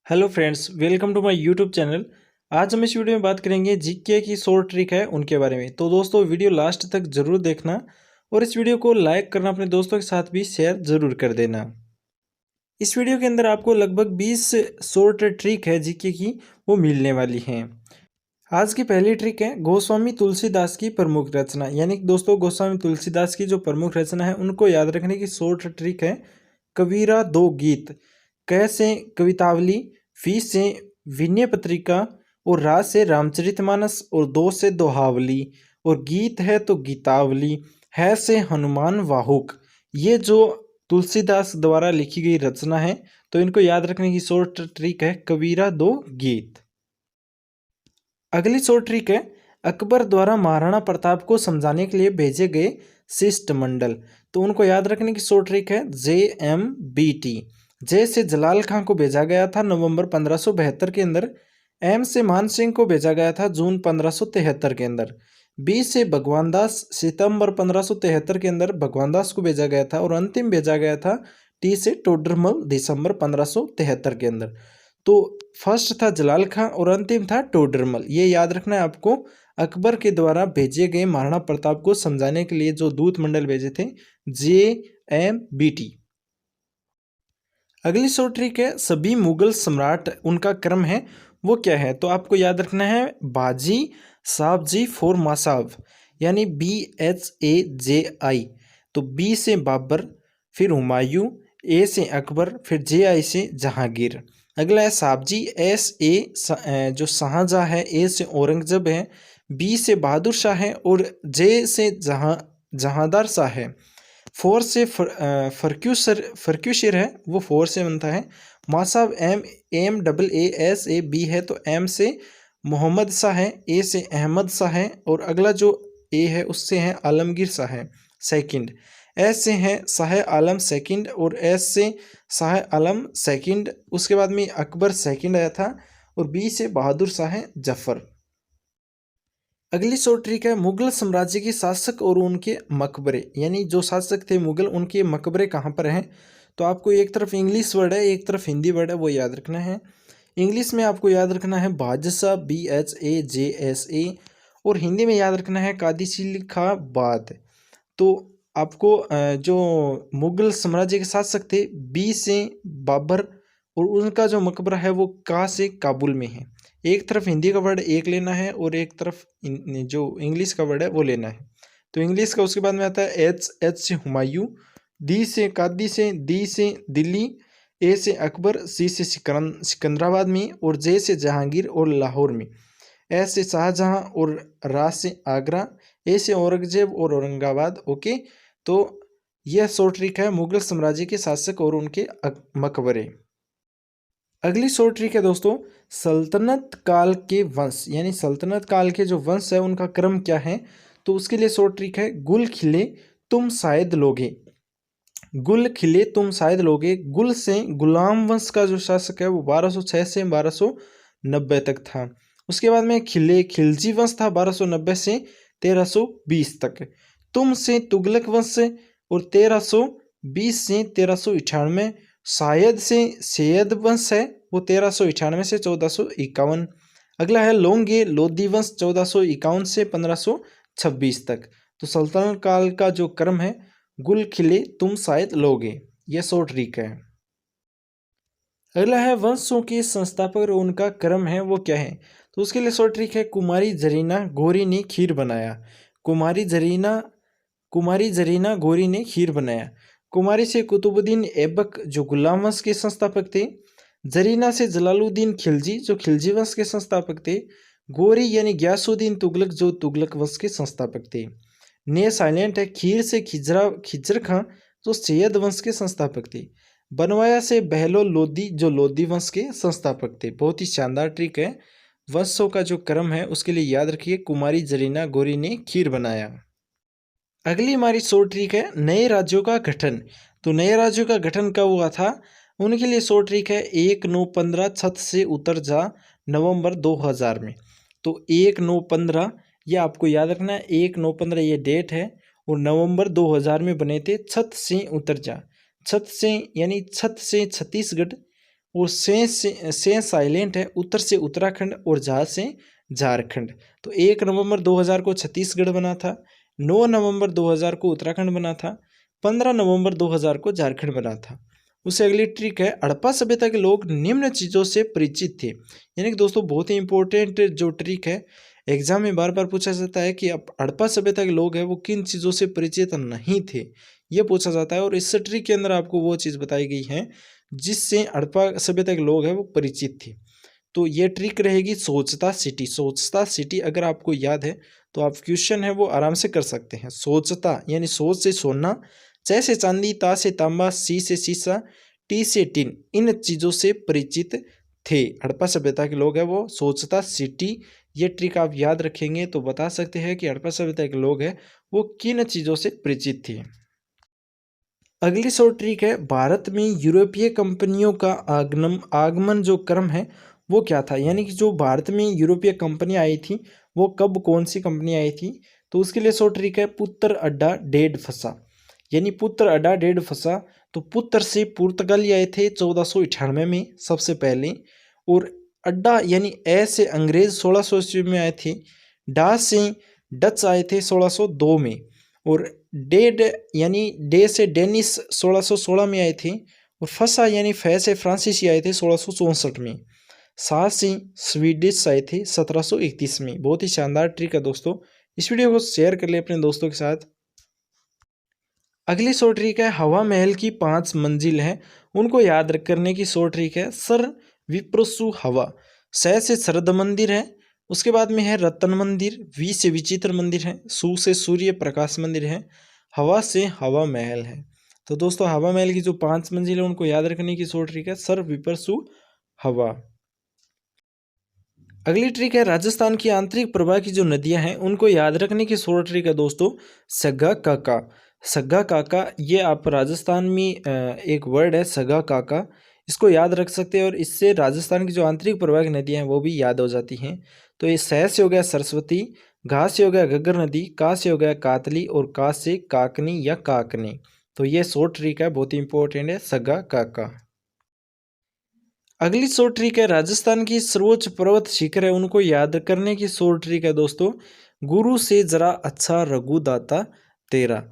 Hello friends, welcome to my YouTube channel. आज हम इस वीडियो में बात करेंगे जीके की शॉर्ट ट्रिक है उनके बारे में। तो दोस्तों वीडियो लास्ट तक जरूर देखना और इस वीडियो को लाइक करना, अपने दोस्तों के साथ भी शेयर जरूर कर देना। इस वीडियो के अंदर आपको लगभग 20 शॉर्ट ट्रिक है जीके की, वो मिलने वाली हैं। आज की पहली ट्रिक है गोस्वामी तुलसीदास की प्रमुख रचना, यानी कि दोस्तों गोस्वामी तुलसीदास की जो प्रमुख रचना है उनको याद रखने की शॉर्ट ट्रिक है कबीरा दो गीत। क से कवितावली, फी से विनय पत्रिका और रा से रामचरितमानस और दो से दोहावली और गीत है तो गीतावली, है से हनुमान वाहुक। ये जो तुलसीदास द्वारा लिखी गई रचना है, तो इनको याद रखने की शॉर्ट ट्रिक है कबीरा दो गीत। अगली शॉर्ट ट्रिक है अकबर द्वारा महाराणा प्रताप को समझाने के लिए भेजे गए शिष्टमंडल। तो उनको याद रखने की शॉर्ट ट्रिक है JMBT। जे से जलाल खां को भेजा गया था नवंबर 1572 के अंदर। एम से मान सिंह को भेजा गया था जून 1573 के अंदर। बी से भगवान दास सितंबर 1573 के अंदर भगवान दास को भेजा गया था और अंतिम भेजा गया था टी से टोडरमल दिसंबर 1573 के अंदर। तो फर्स्ट था जलाल खां और अंतिम था टोडरमल। ये याद रखना है आपको। अकबर के द्वारा भेजे गए महाराणा प्रताप को समझाने के लिए जो दूत मंडल भेजे थे, JMBT। अगली शॉर्ट ट्रिक है सभी मुगल सम्राट, उनका क्रम है वो क्या है। तो आपको याद रखना है बाजी साहबजी फोर मासाब, यानी BHAJI। तो बी से बाबर, फिर हुमायूं, ए से अकबर, फिर JI से जहांगीर। अगला है साहबजी, SA जो शाहजहाँ है, ए से औरंगजेब है, बी से बहादुर शाह है और जे से जहांदार शाह है। फोर से फर्क्यूशर है, वो फोर से बनता है। मासाब MAMASAB है, तो एम से मोहम्मद शाह है, ए से अहमद शाह है और अगला जो ए है उससे है आलमगीर शाह है सेकंड। एस से है शाह आलम सेकंड और एस से शाह आलम सेकंड। उसके बाद में अकबर सेकंड आया था और बी से बहादुर शाह जफर। अगली शॉर्ट ट्रिक है मुगल साम्राज्य के शासक और उनके मकबरे, यानी जो शासक थे मुगल उनके मकबरे कहाँ पर हैं। तो आपको एक तरफ इंग्लिश वर्ड है, एक तरफ हिंदी वर्ड है, वो याद रखना है। इंग्लिश में आपको याद रखना है बादशाह, BHAJSA, और हिंदी में याद रखना है कादिसिलिखाबाद। तो आपको जो मुगल साम्राज्य के शासक थे, बी से बाबर और उनका जो मकबरा है वो का से काबुल में है। एक तरफ हिंदी का वर्ड एक लेना है और एक तरफ जो इंग्लिश का वर्ड है वो लेना है। तो इंग्लिश का उसके बाद में आता है H से हुमायूं, डी से कादी से, डी से दिल्ली, ए से अकबर, सी से सिकंदराबाद में और जे से जहांगीर और लाहौर में, एस से शाहजहां और रा से आगरा, ए से औरंगजेब और औरंगाबाद। ओके, तो यह शॉर्ट ट्रिक है मुगल साम्राज्य के शासक और उनके मकबरे। अगली शॉर्ट ट्रिक है दोस्तों सल्तनत काल के वंश, यानी सल्तनत काल के जो वंश है उनका क्रम क्या है। तो उसके लिए शॉर्ट ट्रिक है गुल खिले तुम शायद लोगे। गुल खिले तुम शायद लोगे। गुल से गुलाम वंश का जो शासक है वो 1206 से 1290 तक था। उसके बाद में खिले खिलजी वंश था 1290 से 1320 तक। तुम से तुगलक वंश और 1320 से 1398। शायद से सैयद वंश है वो 1398 से 1451। अगला है लोंगे लोधी वंश 1451 से 1526 तक। तो सल्तनत काल का जो क्रम है गुल खिले तुम शायद लोगे, यह शॉर्ट ट्रिक है। अगला है वंशों के संस्थापक और उनका क्रम है वो क्या है। तो उसके लिए शॉर्ट ट्रिक है कुमारी जरीना गौरी ने खीर बनाया। कुमारी जरीना गौरी ने खीर बनाया। कुमारी से कुतुबुद्दीन ऐबक जो गुलाम वंश के संस्थापक थे। जरीना से जलालुद्दीन खिलजी जो खिलजी वंश के संस्थापक थे। गौरी यानी गयासुद्दीन तुगलक जो तुगलक वंश के संस्थापक थे। ने साइलेंट है। खीर से खिजर खां जो सैयद वंश के संस्थापक थे। बनवाया से बहलोल लोदी जो लोदी वंश के संस्थापक थे। बहुत ही शानदार ट्रिक है। वंशों का जो क्रम है उसके लिए याद रखिए कुमारी जरीना गौरी ने खीर बनाया। अगली हमारी शॉर्ट ट्रिक है नए राज्यों का गठन। तो नए राज्यों का गठन कब हुआ था, उनके लिए शॉर्ट ट्रिक है 1915 छत से उतर जा नवंबर 2000 में। तो 1915 ये आपको याद रखना है, 1915 ये डेट है और नवंबर 2000 में बने थे छत से उतर जा। छत से यानी छत से छत्तीसगढ़ और से साइलेंट है, उत्तर से उत्तराखंड और झा से झारखंड। तो 1 नवंबर 2000 को छत्तीसगढ़ बना था, 9 नवंबर 2000 को उत्तराखंड बना था, 15 नवंबर 2000 को झारखंड बना था। उससे अगली ट्रिक है, हड़प्पा सभ्यता के लोग निम्न चीज़ों से परिचित थे। यानी कि दोस्तों बहुत ही इंपॉर्टेंट जो ट्रिक है, एग्जाम में बार बार पूछा जाता है कि अब हड़प्पा सभ्यता के लोग हैं वो किन चीज़ों से परिचित नहीं थे, ये पूछा जाता है। और इस ट्रिक के अंदर आपको वो चीज़ बताई गई है जिससे हड़प्पा सभ्यता के लोग हैं वो परिचित थे। तो ये ट्रिक रहेगी सोचता सिटी। सोचता सिटी अगर आपको याद है तो आप क्वेश्चन है वो आराम से कर सकते हैं। सोचता यानी सोच से सोना, च से चांदी, ता से तांबा, सी से सीसा, टी से टिन, इन चीज़ों से परिचित थे। हड़प्पा सभ्यता के लोग हैं वो सोचता सिटी। ये ट्रिक आप याद रखेंगे तो बता सकते हैं कि हड़प्पा सभ्यता के लोग हैं वो किन चीज़ों से परिचित थे। अगली शॉर्ट ट्रिक है, भारत में यूरोपीय कंपनियों का आगमन जो क्रम है वो क्या था। यानी कि जो भारत में यूरोपीय कंपनी आई थी वो कब, कौन सी कंपनी आई थी। तो उसके लिए शॉर्ट ट्रिक है, पुत्र अड्डा डेढ़ फंसा। यानी पुत्र अड्डा डेढ़ फंसा। तो पुत्र से पुर्तगाली आए थे 1498 में सबसे पहले, और अड्डा यानी ए से अंग्रेज 1600 ईस्वी में आए थे, डा से डच आए थे 1602 में, और डेड यानी डे से डेनिस 1616 में आए थे, और फसा यानी फै से फ्रांसीसी आए थे 1664 में, सा से स्वीडिश आए थे 1731 में। बहुत ही शानदार ट्रिक है दोस्तों, इस वीडियो को शेयर कर ले अपने दोस्तों के साथ। अगली शॉर्ट ट्रिक है, हवा महल की 5 मंजिल है उनको याद करने की शॉर्ट ट्रिक है। सर विप्रसु हवा, स से शरद मंदिर है, उसके बाद में है रतन मंदिर, वी से विचित्र मंदिर है, सु से सूर्य प्रकाश मंदिर है, हवा से हवा महल है। तो दोस्तों हवा महल की जो 5 मंजिल है उनको याद रखने की शॉर्ट ट्रिक है, सर विप्रसु हवा। अगली ट्रिक है, राजस्थान की आंतरिक प्रवाह की जो नदियां हैं उनको याद रखने की शॉर्ट ट्रिक है दोस्तों, सग्गा काका। सग्गा काका ये आप राजस्थान में एक वर्ड है सग्गा काका, इसको याद रख सकते हैं और इससे राजस्थान की जो आंतरिक प्रवाह की नदियां हैं वो भी याद हो जाती हैं। तो ये सह से हो गया सरस्वती, घा से हो गया घग्गर नदी, का से हो गया कातली, और का से काकनी या काकनी। तो ये शॉर्ट ट्रिक है, बहुत ही इंपॉर्टेंट है, सग्गा काका। अगली शॉर्ट ट्रिक है, राजस्थान की सर्वोच्च पर्वत शिखर है उनको याद करने की शॉर्ट ट्रिक है दोस्तों, गुरु से जरा अच्छा रघुदाता तेरा।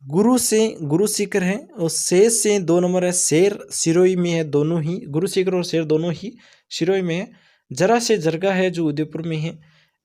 गुरु से गुरु शिखर है, और शेर से 2 नंबर है, शेर सिरोही में है, दोनों ही गुरु शिखर और शेर दोनों ही सिरोही में है। जरा से जरगा है जो उदयपुर में है,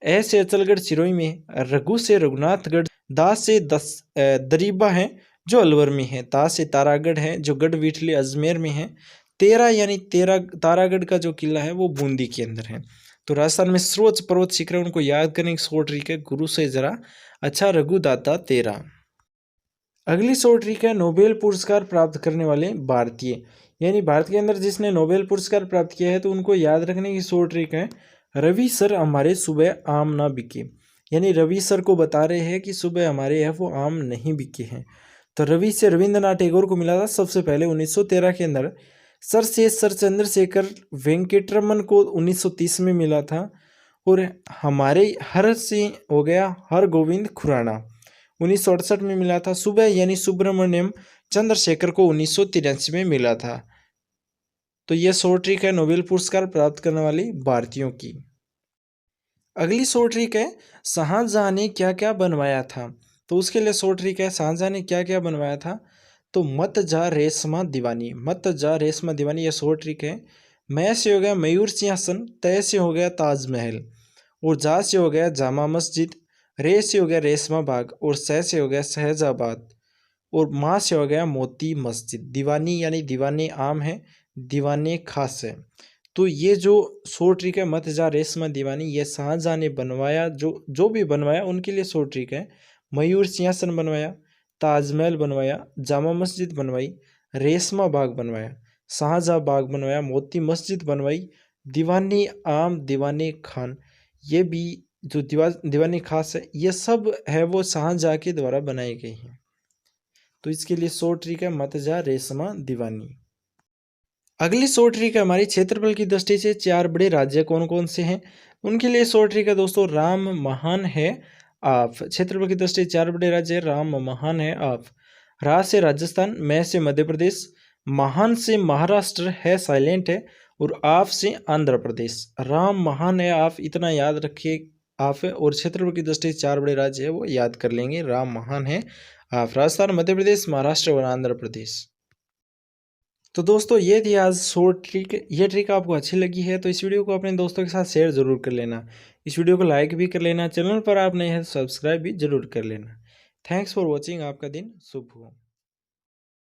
ए से अचलगढ़ सिरोही में है, रघु से रघुनाथगढ़, दा से दरीबा है जो अलवर में है, ता से तारागढ़ है जो गढ़ वीठली अजमेर में है, तेरा यानी तारागढ़ का जो किला है वो बूंदी के अंदर है। तो राजस्थान में सर्वोच्च पर्वत शिखर है उनको याद करने की शॉर्ट ट्रिक है, गुरु से जरा अच्छा रघुदाता तेरा। अगली शॉर्ट ट्रिक है, नोबेल पुरस्कार प्राप्त करने वाले भारतीय। यानी भारत के अंदर जिसने नोबेल पुरस्कार प्राप्त किया है तो उनको याद रखने की शॉर्ट ट्रिक है, रवि सर हमारे सुबह आम ना बिके। यानी रवि सर को बता रहे हैं कि सुबह हमारे है वो आम नहीं बिके हैं। तो रवि से रविंद्रनाथ टैगोर को मिला था सबसे पहले 1913 के अंदर, सर से सर चंद्रशेखर वेंकटरमन को 1930 में मिला था, और हमारे हर से हो गया हर गोविंद खुराना 1968 में मिला था। सुबह यानी सुब्रमण्यम चंद्रशेखर को 1983 में मिला था। तो यह शॉर्ट ट्रिक है नोबेल पुरस्कार प्राप्त करने वाली भारतीयों की। अगली शॉर्ट ट्रिक है, शाहजहां ने क्या क्या बनवाया था। तो उसके लिए शॉर्ट ट्रिक है, शाहजहां ने क्या क्या बनवाया था। तो मत जा रेशमा दीवानी, मत जा रेशमा दीवानी, यह शॉर्ट ट्रिक है। मैं से हो गया मयूर सिंहासन, तय से हो गया ताजमहल, और जा से हो गया जामा मस्जिद, रे से हो गया रेशमा बाग, और सह से हो गया शहजाबाद, और माँ से हो गया मोती मस्जिद। दीवानी यानी दीवाने आम है, दीवाने खास है। तो ये जो शॉर्ट ट्रिक है, मत जा रेशमा दीवानी, ये शाहजहां ने बनवाया, जो भी बनवाया उनके लिए शॉर्ट ट्रिक है। मयूर सिंहासन बनवाया, ताजमहल बनवाया, जामा मस्जिद बनवाई, रेशमा बाग बनवाया, शाहजहां बाग बनवाया, मोती मस्जिद बनवाई, दीवानी आम, दीवाने खान, ये भी जो दीवानी खास है, ये सब है वो शाहजहां के द्वारा बनाई गई हैं। तो इसके लिए शॉर्ट ट्रिक है, मत जा रेशमा दीवानी। अगली शॉर्ट ट्रिक है हमारी, क्षेत्रफल की दृष्टि से 4 बड़े राज्य कौन कौन से हैं। उनके लिए शॉर्ट ट्रिक है दोस्तों, राम महान है आप। क्षेत्रफल की दृष्टि से 4 बड़े राज्य, राम महान है आप। रा से राजस्थान, मैं से मध्य प्रदेश, महान से महाराष्ट्र है साइलेंट है, और आप से आंध्र प्रदेश। राम महान है, आप इतना याद रखिए आप, और क्षेत्रफल की दृष्टि से 4 बड़े राज्य है वो याद कर लेंगे। राम महान है आप। राजस्थान, मध्य प्रदेश, महाराष्ट्र और आंध्र प्रदेश। तो दोस्तों ये थी आज शॉर्ट ट्रिक। ये ट्रिक आपको अच्छी लगी है तो इस वीडियो को अपने दोस्तों के साथ शेयर जरूर कर लेना। इस वीडियो को लाइक भी कर लेना। चैनल पर आप नए हैं तो सब्सक्राइब भी जरूर कर लेना। Thanks for watching. आपका दिन शुभ हो।